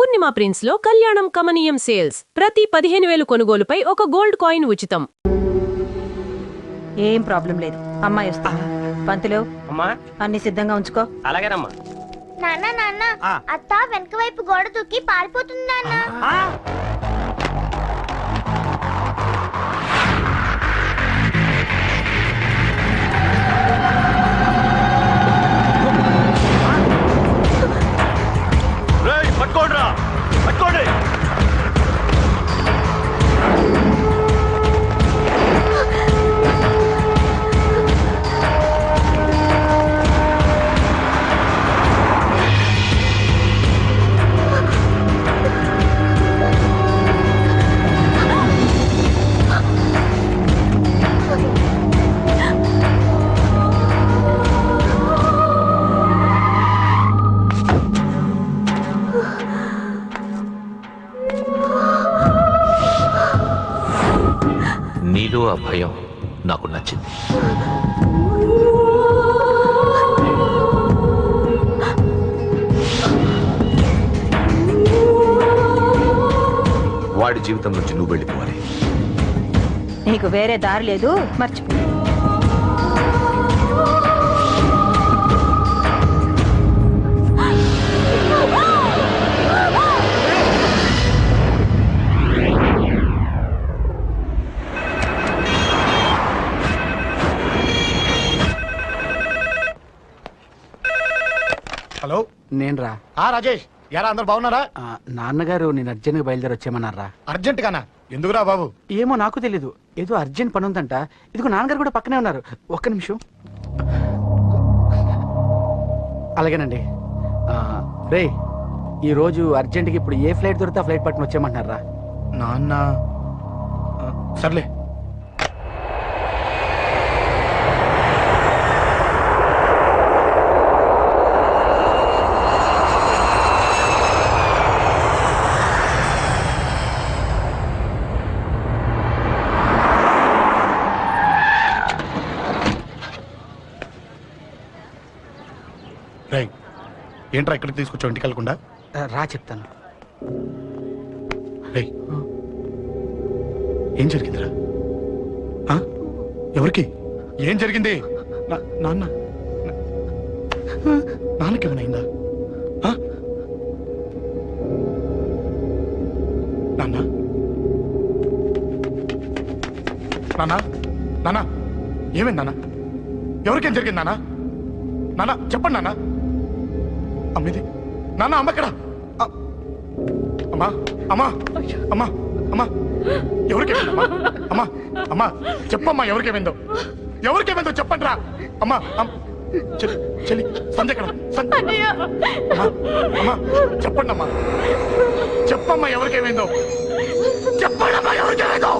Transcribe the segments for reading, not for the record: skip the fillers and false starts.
పూర్ణిమ prince లో కళ్యాణం కమనీయం సేల్స్ ప్రతి 15,000 కొనుగోలుపై ఒక గోల్డ్ కాయిన్ ఉచితం. ఏం ప్రాబ్లం లేదు. అమ్మాయి వస్తుంది. పంతులు అమ్మా అన్ని సిద్ధంగా ఉంచుకో. అలాగేనమ్మా. నాన్న నాన్న అత్త వెనక వైపు గోడ దూకి పారిపోతుంది నాన్న. పట్టుకోండిరా, పట్టుకోండి. నీలో ఆ భయం నాకు నచ్చింది. వాడి జీవితం నుంచి నువ్వు వెళ్ళిపోవాలి. నీకు వేరే దారి లేదు, మర్చిపో. హలో, నేను రా. రాజేష్. యారా అందరు బాగున్నారా? నాన్నగారు నేను అర్జెంట్గా బయలుదేరి వచ్చేయమన్నారా. అర్జెంట్ గానా? ఎందుకురా బాబు? ఏమో నాకు తెలీదు, ఏదో అర్జెంట్ పని ఉందంట. ఇదిగో నాన్నగారు కూడా పక్కనే ఉన్నారు. ఒక్క నిమిషం. అలాగేనండి. రే, ఈరోజు అర్జెంట్కి ఇప్పుడు ఏ ఫ్లైట్ దొరికితే ఆ ఫ్లైట్ పట్టుకుని వచ్చేయమంటున్నారా. నాన్న సర్లే. రై, ఏంట్రా ఇక్కడికి తీసుకొచ్చావు ఇంటికి వెళ్ళకుండా? రా చెప్తాను. రై, ఏం జరిగిందిరా? ఎవరికి ఏం జరిగింది? నాన్న నాన్నకేమైనా నాన్న నాన్న నాన్న ఏమైంది నాన్న? ఎవరికేం జరిగింది నాన్న? నాన్న చెప్పండి నాన్న. అమ్మిది నాన్న, అమ్మక్కడ. అమ్మా అమ్మా అమ్మా అమ్మా ఎవరికేమైందమ్మా? అమ్మా అమ్మా చెప్పమ్మా, ఎవరికేమైందో? ఎవరికేమైందో చెప్పండి రా. అమ్మా చెల్లి సంధ్య ఎక్కడ? అమ్మా చెప్పండి అమ్మా, చెప్పమ్మా ఎవరికేమైందో చెప్పండి అమ్మా, ఎవరికేమైందో?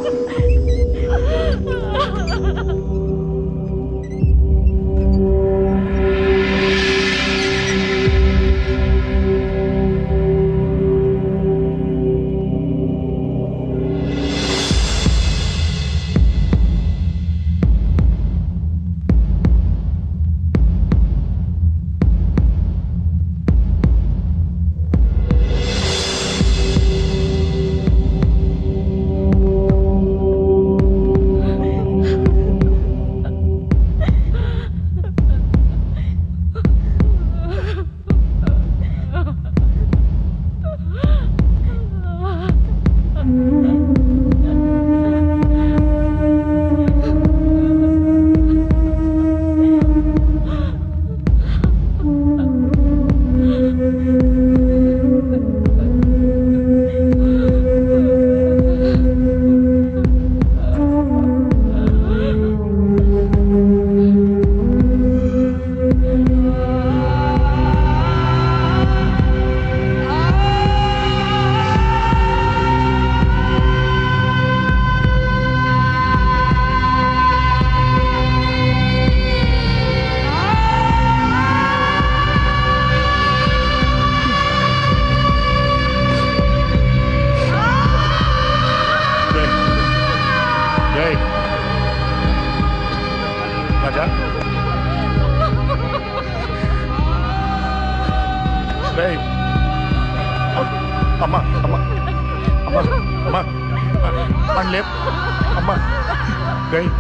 అమ్మా అమ్మా అమ్మా అమ్మా అని లేపు అమ్మా రేయ్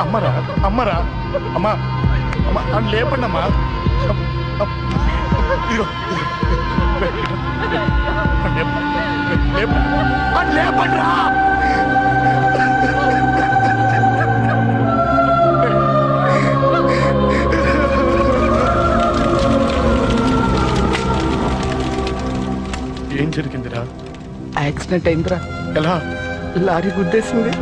అమ్మరా అమ్మరా అమ్మా అమ్మా అని లేపండి అమ్మా ఇదిగో లేపండి రా. ఏం జరిగిందిరా? యాక్సిడెంట్ అయిందిరా. ఎలా? లారీ గుద్దేసింది.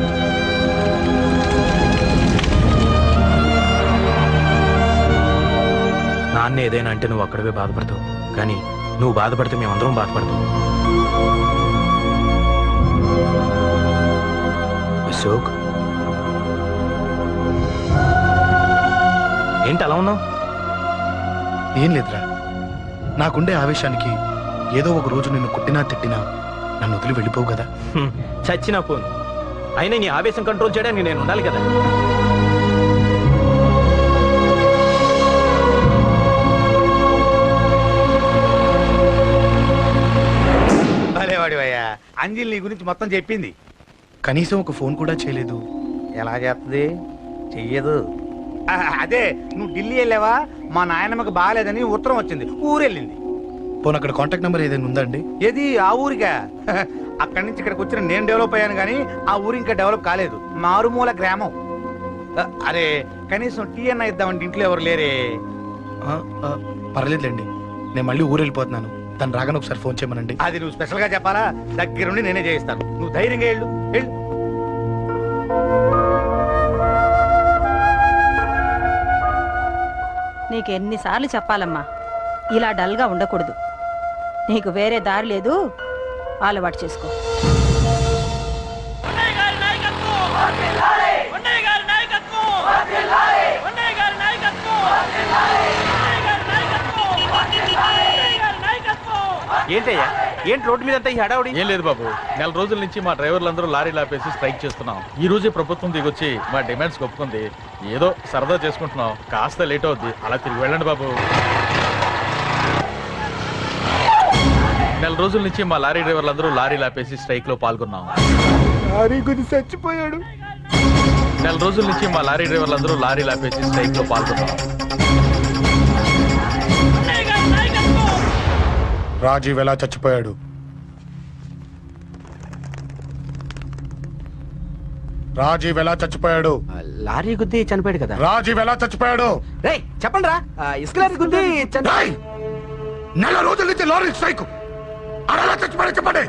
నాన్న ఏదైనా అంటే నువ్వు అక్కడవే బాధపడతావు, కానీ నువ్వు బాధపడితే మేమందరం బాధపడతాం. అశోక్, ఏంటి అలా ఉన్నావు? ఏం లేదురా, నాకుండే ఆవేశానికి ఏదో ఒక రోజు నిన్ను కొట్టినా తిట్టినా నన్ను వదిలి వెళ్ళిపోవు కదా. చచ్చినా పోను, అయినా నీ ఆవేశం కంట్రోల్ చేయడానికి నేను ఉండాలి కదా. భలేవాడివయ్యా, అంజలి నీ గురించి మొత్తం చెప్పింది. కనీసం ఒక ఫోన్ కూడా చేయలేదు. ఎలా చేస్తుంది? చెయ్యదు. అదే నువ్వు ఢిల్లీ వెళ్ళావా, మా నాయనమ్మకి బాగాలేదని ఉత్తరం వచ్చింది, ఊరెళ్ళింది. పోనీ అక్కడ కాంటాక్ట్ నెంబర్ ఏదైనా ఉందా అండి? ఏది ఆ ఊరిగా? అక్కడి నుంచి ఇక్కడికి వచ్చిన నేను డెవలప్ అయ్యాను కానీ ఆ ఊరు ఇంకా డెవలప్ కాలేదు, మారుమూల గ్రామం. అరే కనీసం టీ అన్న ఇద్దామంటే ఇంట్లో ఎవరు లేరే. పర్లేదులేండి, నేను మళ్ళీ ఊరు వెళ్ళిపోతున్నాను. తను రాగానే ఒకసారి ఫోన్ చేయమనండి. అది నువ్వు స్పెషల్ గా చెప్పాలా? దగ్గరుండి నేనే చేయిస్తాను, నువ్వు ధైర్యంగా వెళ్ళు వెళ్ళు. నీకెన్నిసార్లు చెప్పాలమ్మా, ఇలా డల్గా ఉండకూడదు. నీకు వేరే దారి లేదు, అలవాటు చేసుకో. ఏంటయ్యా, ఏంటి రోడ్డు మీద అంతా ఈ హడావుడి? ఏం లేదు బాబు, నెల రోజుల నుంచి మా డ్రైవర్లందరూ లారీలు ఆపేసి స్ట్రైక్ చేస్తున్నాం. ఈ రోజే ప్రభుత్వం దిగొచ్చి మా డిమాండ్స్ ఒప్పుకుంది. ఏదో సరదా చేసుకుంటున్నాం, కాస్త లేట్ అవుద్ది, అలా తిరిగి వెళ్ళండి బాబు. నెల రోజుల నుంచి మా లారీ డ్రైవర్లందరూ లారీలు ఆపేసి స్ట్రైక్ లో పాల్గొన్నాం. లారీ గుద్ది చచ్చిపోయాడు. నెల రోజుల నుంచి మా లారీ డ్రైవర్లందరూ లారీలు ఆపేసి స్ట్రైక్ లో పాల్గొన్నాం. రాజీవ్ ఎలా చచ్చిపోయాడు? రాజీవ్ ఎలా చచ్చిపోయాడు? లారీ గుద్ది చనిపోయాడు కదా. రాజీవ్ ఎలా చచ్చిపోయాడు? రేయ్ చెప్పండి రా. ఇసుక లారీ గుద్ది రేయ్! నెల రోజుల నుంచి లారీ స్ట్రైక్, అలా చచ్చిపోయాడు చెప్పండి.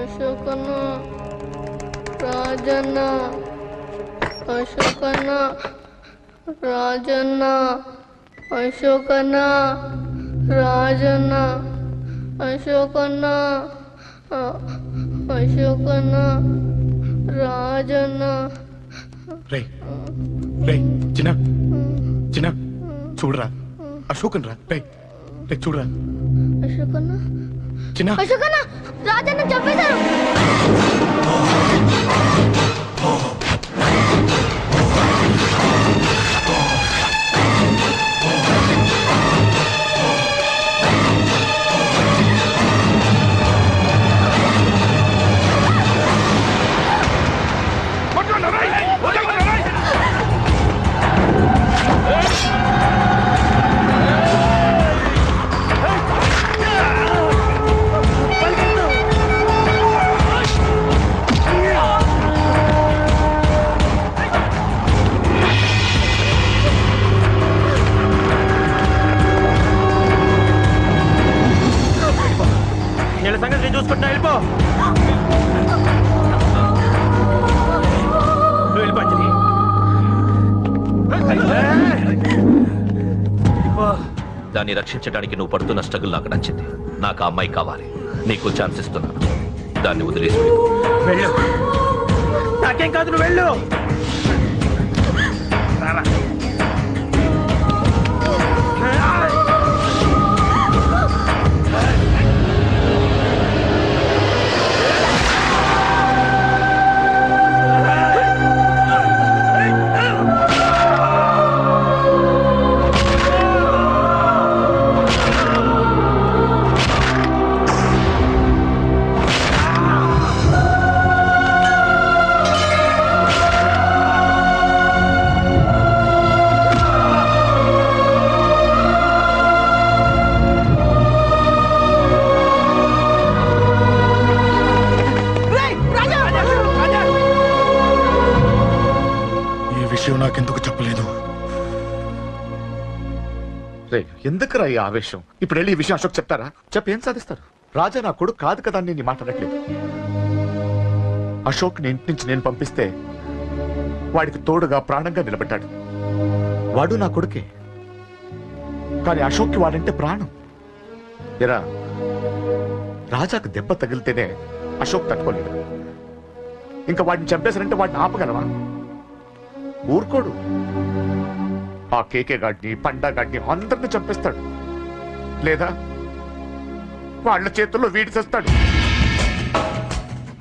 అశోకన్న, రాజన్న, అశోకన్న, రాజన్న, అశోకన్న, రాజన్న, అశోకన్న, అశోకన్న, రాజన్న. రేయ్ రేయ్ చిన్న చిన్న చూడరా, అశోకన్ రా. రేయ్ రేయ్ చూడరా. అశోకన్న, చిన్న అశోకన్న, రాజన్న చంపేశారు. వీళ్ళ సంగతి నేను చూసుకుంటా, వెళ్ళిపో. నువ్వు వెళ్ళిపో అంజలి. దాన్ని రక్షించడానికి నువ్వు పడుతున్న స్ట్రగుల్ నాకు నచ్చింది. నాకు ఆ అమ్మాయి కావాలి. నీకు ఛాన్స్ ఇస్తున్నాను, దాన్ని వదిలేసి వెళ్ళు. నాకేం కాదు, నువ్వు వెళ్ళు. రారా. ఎందుకురా ఈ ఆవేశం? ఇప్పుడు వెళ్ళి ఈ విషయం అశోక్ చెప్తారా? చెప్పి ఏం సాధిస్తారు? రాజా నా కొడుకు కాదు కదా అని నేను మాట్లాడట్లేదు. అశోక్ ని ఇంటి నుంచి నేను పంపిస్తే వాడికి తోడుగా ప్రాణంగా నిలబెట్టాడు. వాడు నా కొడుకే, కానీ అశోక్కి వాడంటే ప్రాణం. ఎరా, రాజాకు దెబ్బ తగిలితేనే అశోక్ తట్టుకోలేడు. ఇంకా వాడిని చంపేశారంటే వాడిని ఆపగలవా? ఊరుకోడు. ఆ కేకే గాడిని, పండా గాడిని అందరిని చంపేస్తాడు, లేదా వాళ్ళ చేతుల్లో వీడి చేస్తాడు.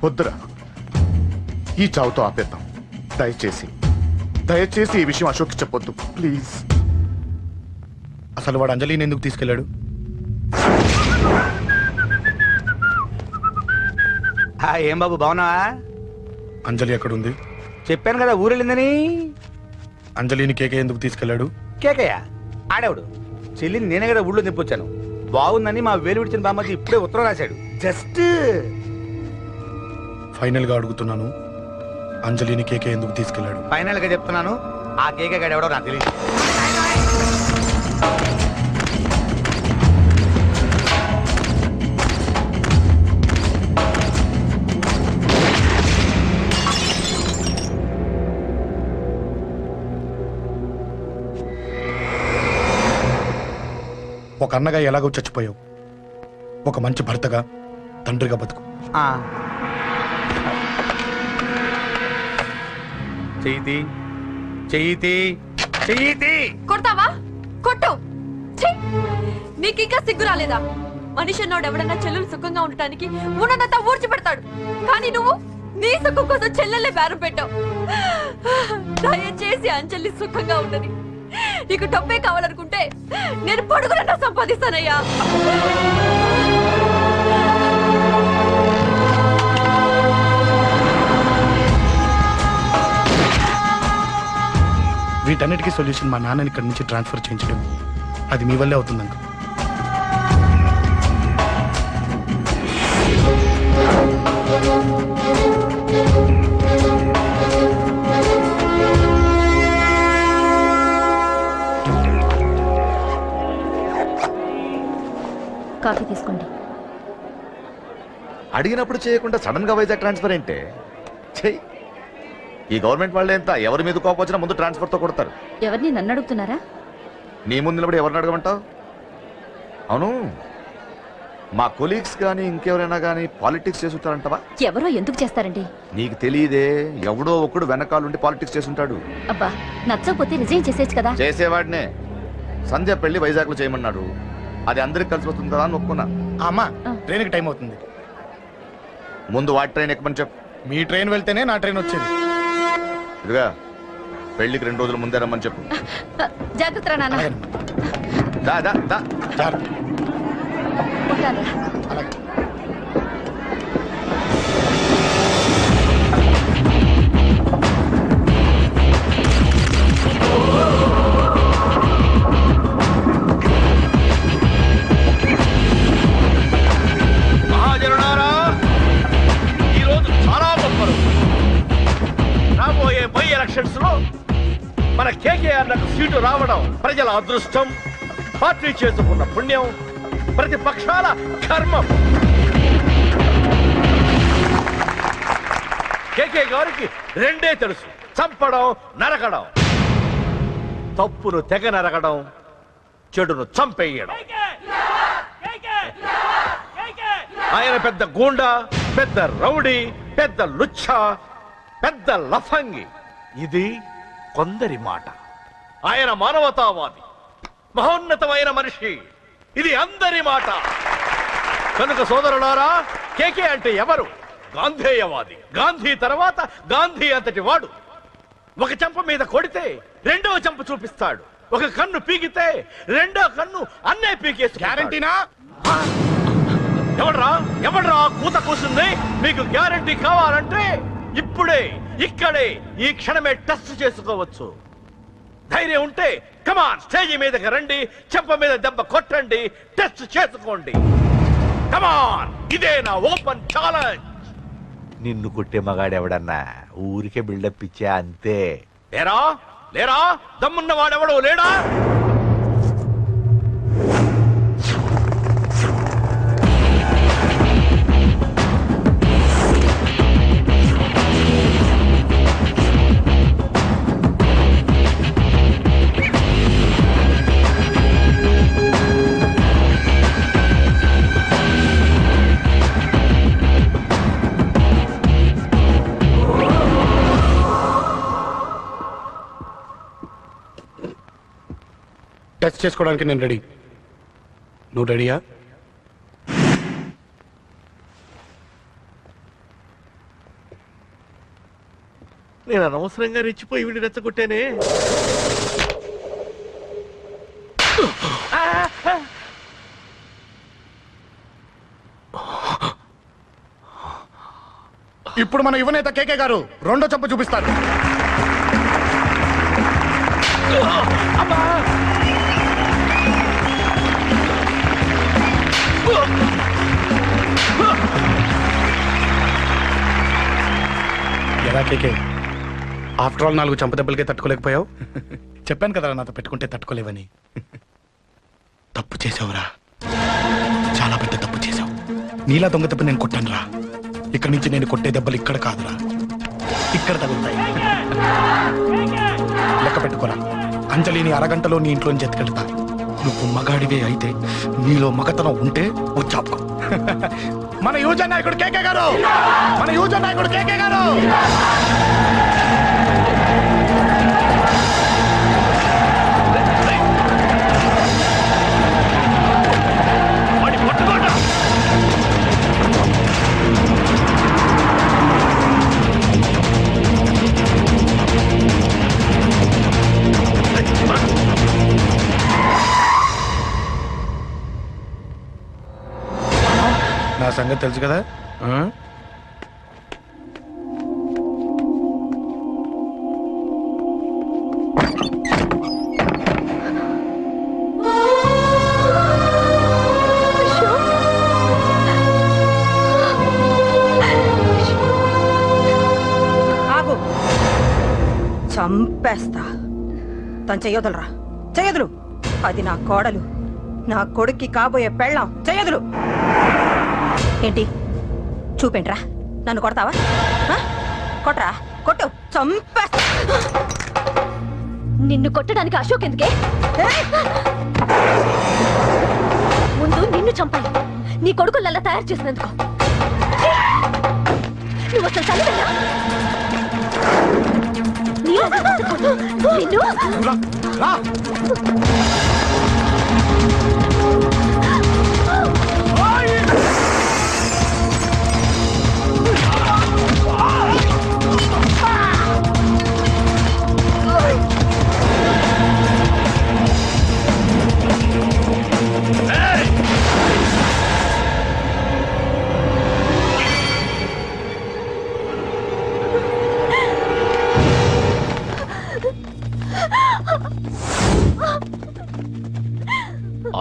వద్దురా, ఈ చావుతో ఆపేద్దాం. దయచేసి ఈ విషయం అశోక్కి చెప్పొద్దు ప్లీజ్. అసలు వాడు అంజలిని ఎందుకు తీసుకెళ్ళాడు? ఏం బాబు బాగున్నావా? అంజలి ఎక్కడుంది? చెప్పాను కదా ఊరెళ్ళిందని. అంజలిని కేకే ఎందుకు తీసుకెళ్ళాడు? కేకయ్య ఆడేవాడు. చెల్లిని నేనే కదా ఊళ్ళో తెప్పొచ్చాను. బాగుందని మా వేలు విడిచిన బామ్మకి ఇప్పుడే ఉత్తరం రాశాడు. జస్ట్ ఫైనల్ గా అడుగుతున్నాను, అంజలిని కేకే ఎందుకు తీసుకెళ్ళాడు? ఫైనల్ గా చెప్తున్నాను, ఆ కేకే గాడు ఎవడో నాకు తెలియదు. ఒక అన్నగా ఎలాగో చచ్చిపోయావు, ఒక మంచి భర్తగా, తండ్రిగా బతుకు. కొడతావా? కొట్టు. నీకింకా సిగ్గు రాలేదా? మనిషి అన్నాడు ఎవడన్నా చెల్లెలు సుఖంగా ఉండటానికి ఉన్నదంతా ఊడ్చి పెడతాడు, కానీ నువ్వు నీ సుఖం కోసం చెల్లెలే బేరం పెట్టావు. దయచేసి అంజలి సుఖంగా ఉండని. నీకు డబ్బే కావాలనుకుంటే నేను పొడుగునన్నా సంపాదిస్తానయ్యా. వీటన్నిటికీ సొల్యూషన్ మా నాన్నని ఇక్కడి నుంచి ట్రాన్స్ఫర్ చేయించడం, అది మీ వల్లే అవుతుందంట. కాఫీ తీసుకోండి. అడిగినప్పుడు చేయకుండా సడన్ గా వైజాగ్ ట్రాన్స్ఫర్ ఏంటే? చెయ్యి. ఈ గవర్నమెంట్ వాళ్ళే ఎంత, ఎవరి మీద కోపం వచ్చినా ముందు ట్రాన్స్ఫర్ తో కొడతారు. ఎవరిని నన్ను అడుగుతున్నారా? నీ ముందు నిలబడి ఎవరిని అడగమంటావు? అవును, మా కొలీగ్స్ కానీ ఇంకెవరైనా కానీ పాలిటిక్స్ చేసుంటారంటవా? ఎవరో ఎందుకు చేస్తారండి? నీకు తెలియదే, ఎవడో ఒకడు వెనకాలండి పాలిటిక్స్ చేసుంటాడు. అబ్బా, నచ్చకపోతే రిజైన్ చేసేచ్చు కదా. చేసేవాడినే. సంధ్య పెళ్లి వైజాగ్ లో చేయమన్నాడు, అది అందరికి కలిసి వస్తుంది కదా అని ఒప్పుకున్నా. అమ్మా, ట్రైన్కి టైం అవుతుంది. ముందు వాటి ట్రైన్ ఎక్కమని చెప్పు. మీ ట్రైన్ వెళ్తేనే నా ట్రైన్ వచ్చేది. ఇదిగా పెళ్లికి 2 రోజుల ముందే రమ్మని చెప్పు. జాగ్రత్త నాన్న. దా దా దా. ఉంటాను. మహాజనులారా, ఈరోజు చాలా గొప్ప రోజు. రాబోయే బై ఎలక్షన్స్ లో మన కేకేఆర్ నాకు సీటు రావడం ప్రజల అదృష్టం, పార్టీ చేసుకున్న పుణ్యం, ప్రతిపక్షాల కర్మం. కేకే గారికి రెండే తెలుసు, చంపడం, నరకడం. తప్పును తెగ నరకడం, చెడును చంపేయడం. ఆయన పెద్ద గూండా, పెద్ద రౌడీ, పెద్ద లుచ్చ, పెద్ద లఫంగి. ఇది కొందరి మాట. ఆయన మానవతావాది, మహోన్నతమైన మనిషి. ఇది అందరి మాట. కనుక సోదరులారా, కేకే అంటే ఎవరు? గాంధేయవాది. గాంధీ తర్వాత గాంధీ అంతటి వాడు. ఒక చెంప మీద కొడితే రెండవ చెంప చూపిస్తాడు. ఒక కన్ను పీకితే రెండో కన్ను అన్నే పీకేసి. గ్యారంటీనా? ఎవడ్రా కూత కూసింది? మీకు గ్యారంటీ కావాలంటే ఇప్పుడే, ఇక్కడే, ఈ క్షణమే టెస్ట్ చేసుకోవచ్చు. ధైర్యం ఉంటే కమాన్, స్టేజి మీదకి రండి, చెంప మీద దెబ్బ కొట్టండి, టెస్ట్ చేసుకోండి. కమాన్, ఇదే నా ఓపెన్ ఛాలెంజ్. నిన్ను కొట్టే మగాడెవడన్నా ఊరికే బిల్డప్ ఇచ్చా అంతే. లేరా దమ్మున్న వాడెవడో లేడా? టెస్ట్ చేసుకోవడానికి నేను రెడీ. నువ్వు రెడీయా? నేను అనవసరంగా రెచ్చిపోయి వీడిని రెచ్చగొట్టానే. ఇప్పుడు మన యువనేత కేకే గారు రెండో చంప చూపిస్తారు. ఎలా కేకే, ఆఫ్టర్ ఆల్ 4 చంప దెబ్బలకే తట్టుకోలేకపోయావు? చెప్పాను కదా నాతో పెట్టుకుంటే తట్టుకోలేవని. తప్పు చేసావురా, చాలా పెద్ద తప్పు చేసావు. నీలా దొంగ దెబ్బ నేను కొట్టాను రా. ఇక్కడి నుంచి నేను కొట్టే దెబ్బలు ఇక్కడ కాదురా, ఇక్కడ తగులుతాయి. లెక్క పెట్టుకోరా, అంజలిని అరగంటలో నీ ఇంట్లోంచి ఎత్తుకెళ్తా. నువ్వు మగాడివే అయితే, నీలో మగతనం ఉంటే వచ్చాపుకో. మన యువజన నాయకుడు కేకే గారు, మన యువజన నాయకుడు కేకే గారు. నా సంగతి తెలుసు కదా. ఆగు, చంపేస్తా. తను చెయ్యొదలరా, చెయ్యదులు. అది నా కోడలు, నా కొడుక్కి కాబోయే పెళ్ళాం. చెయ్యదులు. ఏంటి చూపేంట్రా? నన్ను కొడతావా? కొట్రా, కొట్టు, చంపేస్తా. నిన్ను కొట్టడానికి అశోక్ ఎందుకే? ముందు నిన్ను చంపాలి, నీ కొడుకులల్లా తయారు చేసినందుకు. నువ్వు అసలు చదివేనా?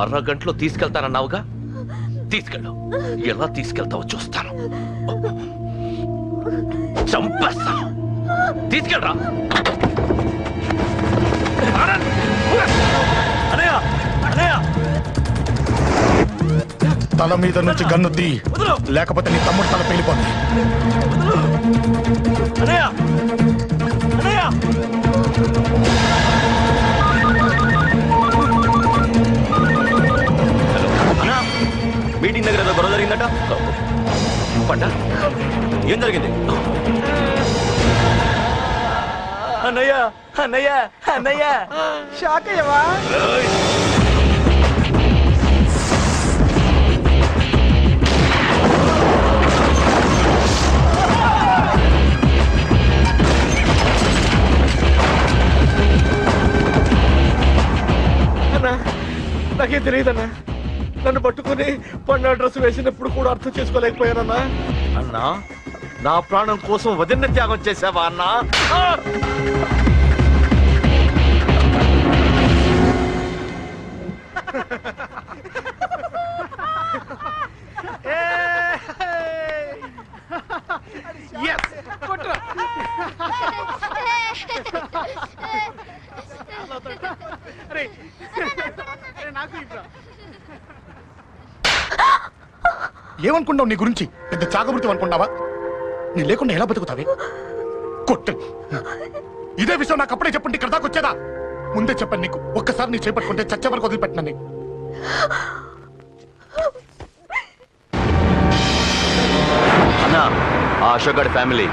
అరగంటలో తీసుకెళ్తానన్నావుగా, తీసుకెళ్ళు. ఎలా తీసుకెళ్తావో చూస్తాను. చంపేస్తాను. తీసుకెళ్ళరా. తల మీద నుంచి గన్ను తీ, లేకపోతే నీ తమ్ముడు తల పేలిపోతుంది. మీటింగ్ దగ్గర ఏదో గొడవ జరిగిందట. పంట ఏం జరిగింది? అన్నయ్య అన్నయ్య అన్నయ్య, షాక్ అయ్యవా? అన్నా, నాకేం తెలియదన్నా. నన్ను పట్టుకుని పండు డ్రెస్ వేసినప్పుడు కూడా అర్థం చేసుకోలేకపోయానన్నా. అన్నా, నా ప్రాణం కోసం వదిన త్యాగం చేసావా అన్నా? ఏమనుకున్నావు నీ గురించి? పెద్ద చాగమృతి అనుకున్నావా? నీ లేకుండా ఎలా బతుకుతావే? కొట్టు. ఇదే విషయం నాకు అప్పుడే చెప్పండి, ఇక్కడ దాకా వచ్చేదా? ముందే చెప్పండి నీకు. ఒక్కసారి నీ చేపట్టుకుంటే చచ్చే వరకు వదిలిపెట్టినా నీకు. అన్నా, ఆ అశోక్ గారి ఫ్యామిలీ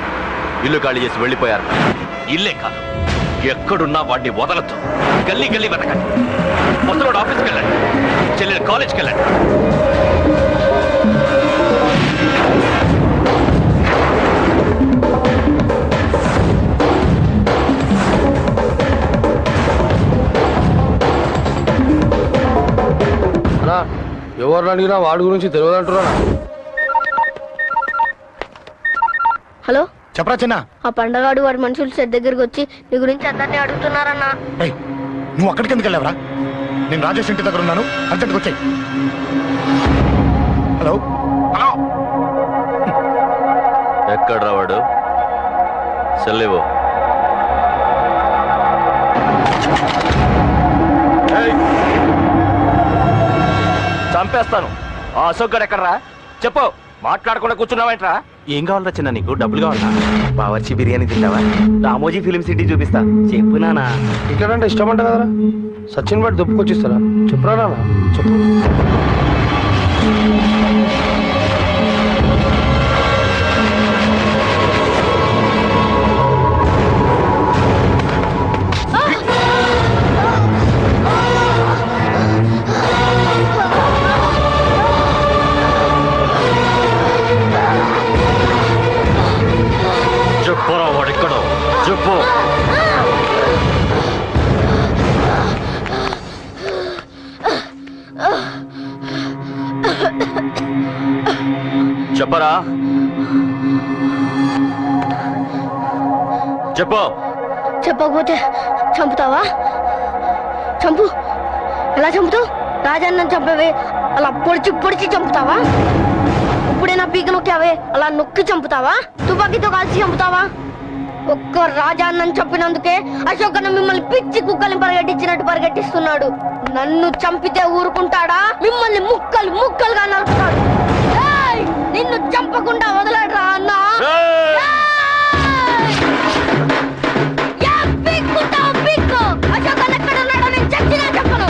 ఇల్లు ఖాళీ చేసి వెళ్ళిపోయారు. ఇల్లే కాదు, ఎక్కడున్నా వాడిని వదలద్దు. గల్లీ గల్లీ వెతకండి. ముసలోడు ఆఫీస్కి వెళ్ళండి, చెల్లెలు కాలేజ్కి వెళ్ళండి. ఎవరు అడిగినా వాడి గురించి తెలియదంటున్నా. హలో చెప్పరా చిన్న. ఆ పండగాడు వాడి మనుషులు సెట్ దగ్గరికి వచ్చి నీ గురించి అందరినీ అడుగుతున్నారన్నా. నువ్వు అక్కడికి ఎందుకు వెళ్ళావరా? నేను రాజేష్ ఇంటి దగ్గర ఉన్నాను, అర్జెంట్గా వచ్చాయి. హలో హలో, ఎక్కడ రావాడు? సెల్లేవో. చంపేస్తాను. ఆ అశోక్ గడు ఎక్కడరా? చెప్పు. మాట్లాడకుండా కూర్చున్నావేంట్రా? ఏం కావాలరా చిన్న? నీకు డబ్బులు కావాలా? బావర్చి బిర్యానీ తింటావా? రామోజీ ఫిలిం సిటీ చూపిస్తా. చెప్పు నానా. ఇక్కడ అంటే ఇష్టం అంట కదరా? సచిన్ బట్టి దుప్పుకొచ్చిస్తారా? చెప్పురా నాన్న, చెప్పు. చెప్పురా వాడిక్కడో. చెప్పు. చెప్పరా. చెప్పు. చెప్పకపోతే చంపుతావా? చంపు. ఎలా చంపుతావు? రాజాన్నని చంపవే అలా పొడిచి పొడిచి చంపుతావా? ఇప్పుడైనా పీక నొక్కావే అలా నొక్కి చంపుతావా? తుపాకీతో కాల్చి చంపుతావా? ఒక్క రాజాన్నని చంపినందుకే అశోక్ అన్న మిమ్మల్ని పిచ్చి కుక్కల్ని పరిగెట్టించినట్టు పరిగెట్టిస్తున్నాడు. నన్ను చంపితే ఊరుకుంటాడా? మిమ్మల్ని ముక్కలు ముక్కలుగా నరుకుతాడు. నిన్ను చంపకుండా వదలడరా అన్న. అశోక్ అన్న ఎక్కడ ఉన్నాడో నేను చచ్చినా చెప్పను.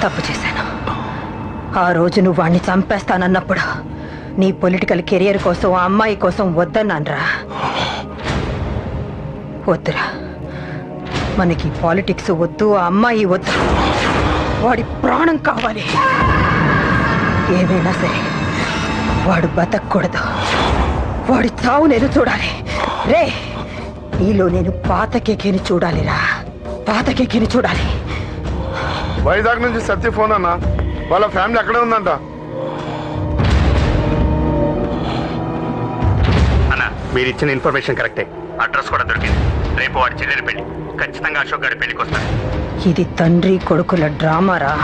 తప్పు చేశాను. ఆ రోజు నువ్వు వాణ్ణి చంపేస్తానన్నప్పుడు నీ పొలిటికల్ కెరియర్ కోసం ఆ అమ్మాయి కోసం వద్దన్నాన్రా. వద్దురా, మనకి పాలిటిక్స్ వద్దు, ఆ అమ్మాయి వద్దు, వాడి ప్రాణం కావాలి. ఏమైనా సరే వాడు బతకూడదు, వాడి చావు నేను చూడాలి. రే, నీలో నేను పాత కేకేని చూడాలిరా, పాత కేకేని చూడాలి. వైజాగ్ నుంచి సత్య ఫోన్ అన్న, వాళ్ళ ఫ్యామిలీ అక్కడే ఉందంట. అన్న, మీరు ఇచ్చిన ఇన్ఫర్మేషన్ కరెక్టే. అడ్రస్ కూడా దొరికింది. రేపు వాడి చెల్లెలి పెళ్లి. ఖచ్చితంగా అశోక్ గారి పెళ్లికి వస్తాను. ఇది తండ్రి కొడుకుల డ్రామారా.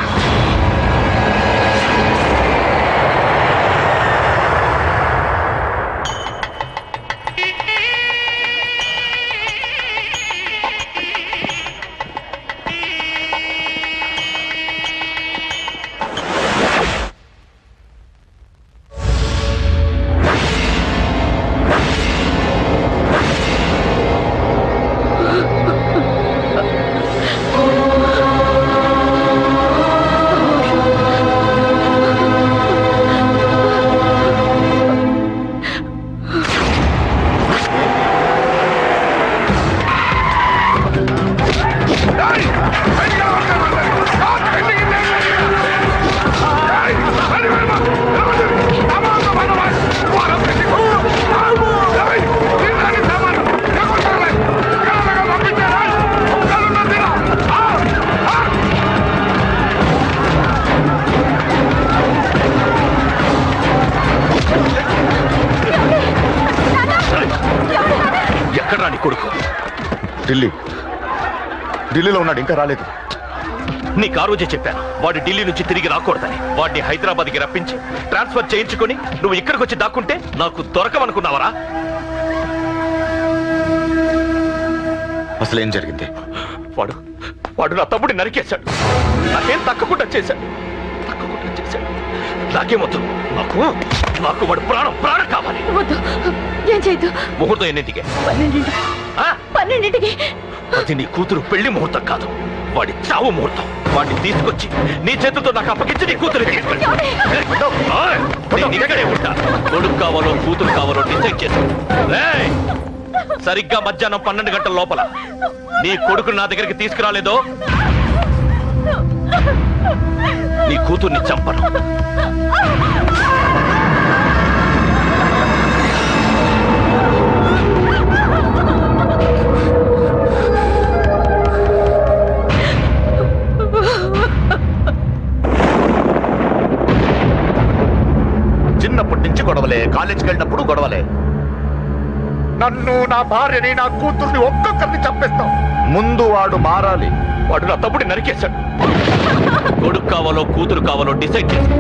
ఢిల్లీలో ఉన్నాడు, ఇంకా రాలేదు. నీకు ఆ రోజే చెప్పాను వాడు ఢిల్లీ నుంచి తిరిగి రాకూడదని. వాడిని హైదరాబాద్కి రప్పించి ట్రాన్స్ఫర్ చేయించుకొని నువ్వు ఇక్కడికి వచ్చి దాక్కుంటే నాకు దొరకమనుకున్నావరా? అసలు ఏం జరిగింది? వాడు నా తమ్ముడిని నరికేశాడు. నాకేం తక్కకుండా చేశాడు. నాకేమొద్దు, నాకు వాడు ప్రాణం కావాలి. ఏం చేయదు. ముహూర్తం ఎన్నింటికి? 12ంటికి. అది నీ కూతురు పెళ్లి ముహూర్తం కాదు, వాడి చావు ముహూర్తం. వాడిని తీసుకొచ్చి నీ చేతులతో నాకు అప్పగించి నీ కూతురు ఇక్కడే ఉంటా. కొడుకు కావాలో కూతురు కావాలో డిసైడ్ చేసి సరిగ్గా మధ్యాహ్నం 12 గంటల లోపల నీ కొడుకుని నా దగ్గరికి తీసుకురాలేదో నీ కూతుర్ని చంపను. చిన్నప్పటి నుంచి గొడవలే, కాలేజీకి వెళ్ళినప్పుడు గొడవలే. నన్ను, నా భార్యని, నా కూతుర్ని ఒక్కొక్కరిని చంపేస్తాం. ముందు వాడు మారాలి. వాడు నా తమ్ముడిని నరికేశాడు. కొడుకు కావాలో కూతురు కావాలో డిసైడ్ చేసి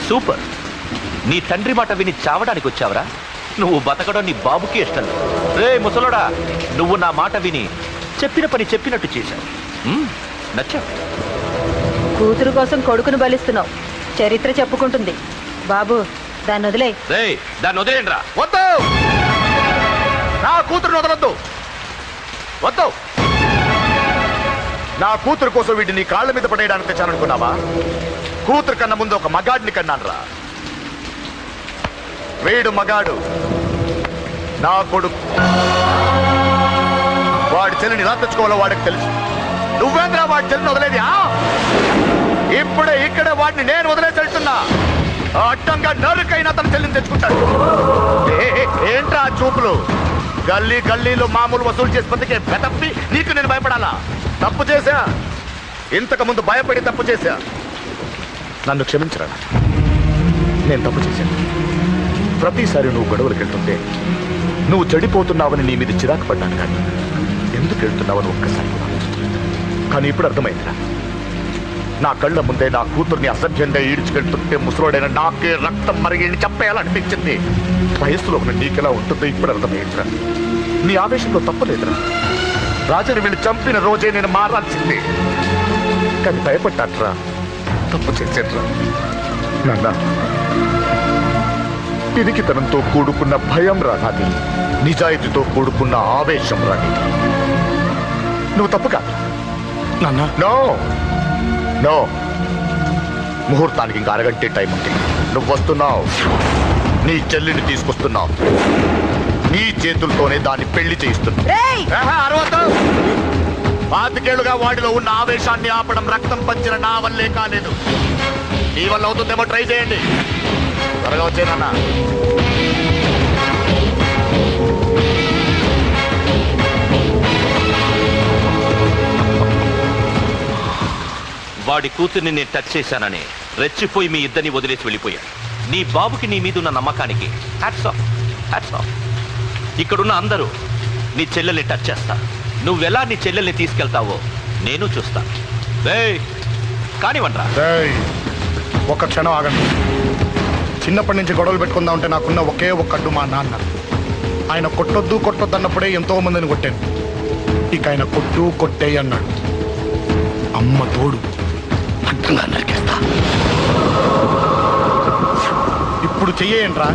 సూపర్. నీ తండ్రి మాట విని చావడానికి వచ్చావరా? నువ్వు బతకడం నీ బాబుకి ఇష్టం. రే ముసలోడా, నువ్వు నా మాట విని చెప్పిన పని చెప్పినట్టు చేశావు. నచ్చా. కూతురు కోసం కొడుకును బలిస్తున్నావు. చరిత్ర చెప్పుకుంటుంది. బాబు, దాన్ని వదిలే. దాన్ని వదిలేండి రా. వద్దు, నా కూతురుని వదలొద్దు. వద్దు. నా కూతురు కోసం వీటిని కాళ్ళ మీద పడేయడానికి తెచ్చాననుకున్నావా? కూతురు కన్నా ముందు ఒక మగాడిని కన్నాను రా. వీడు మగాడు, నా కొడుకు. వాడి చెల్లిని ఎలా తెచ్చుకోవాలో వాడికి తెలుసు. నువ్వేంద్రా వాడి చెల్లిని వదిలేది? ఇప్పుడే ఇక్కడే వాడిని నేను వదిలేసి వెళ్తున్నా. అడ్డంగా నరుకైనా తన చెల్లిని తెచ్చుకుంటాడు. ఏంట్రా చూపులు? గల్లీ గల్లీలో మామూలు వసూలు చేసి బతికే బెతప్పి నీకు నేను భయపడాలా? తప్పు చేశా, ఇంతకు ముందు భయపడి తప్పు చేశా. నన్ను క్షమించరా, నేను తప్పు చేశాను. ప్రతిసారి నువ్వు గొడవలకు వెళ్తుంటే నువ్వు చెడిపోతున్నావని నీ మీద చిరాకు పడ్డాను, కానీ ఎందుకు వెళ్తున్నావని ఒక్కసారి కూడా. కానీ ఇప్పుడు అర్థమైందిరా, నా కళ్ళ ముందే నా కూతుర్ని అసభ్యంగా ఈడ్చుకెళ్తుంటే ముసలోడైన నాకే రక్తం మరిగి చెప్పేయాలనిపించింది. వయస్సులో ఉన్న నీకెలా ఉంటుందో ఇప్పుడు అర్థమైందిరా. నీ ఆవేశంలో తప్పలేదురా. రాజాని వీళ్ళు చంపిన రోజే నేను మారాల్సింది, కానీ భయపడ్డాట్రా, తప్పు చేసేట్రా. నాన్న, పిరికితనంతో కూడుకున్న భయం రా నాది, నిజాయితీతో కూడుకున్న ఆవేశం రా నీది. నువ్వు తప్పు కాదు నాన్న. నో నో, ముహూర్తానికి ఇంకా అరగంటే టైం ఉంది. నువ్వు వస్తున్నావు, నీ చెల్లిని తీసుకొస్తున్నావు, నీ చేతులతోనే దాన్ని పెళ్లి చేయిస్తున్నావు. 25 వాడిలో ఉన్న ఆవేశాన్ని ఆపడం రక్తం పంచిన నా వల్లే కాలేదు. నీ వల్ల అవుతుందేమో, ట్రై చేయండి. త్వరగా వచ్చేనన్నా. వాడి కూతుర్ని నేను టచ్ చేశానని రెచ్చిపోయి మీ ఇద్దరిని వదిలేసి వెళ్ళిపోయాడు. నీ బాబుకి నీ మీద ఉన్న నమ్మకానికి హ్యాట్స్ ఆఫ్, హ్యాట్స్ ఆఫ్. ఇక్కడున్న అందరూ నీ చెల్లెల్ని టచ్ చేస్తా. నువ్వెలా నీ చెల్లెల్ని తీసుకెళ్తావో నేను చూస్తా. కానివ్వండ్రా. ఒక్క క్షణం ఆగండి. చిన్నప్పటి నుంచి గొడవలు పెట్టుకుందాం అంటే నాకున్న ఒకే ఒక్క అడ్డు మా నాన్న. ఆయన కొట్టొద్దు కొట్టొద్దు అన్నప్పుడే ఎంతో మందిని కొట్టాను. ఇక ఆయన కొట్టు కొట్టేయి అన్నాడు. అమ్మ తోడు అడ్డంగా నరికేస్తా. ఇప్పుడు చెయ్యేంట్రా?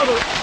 అవును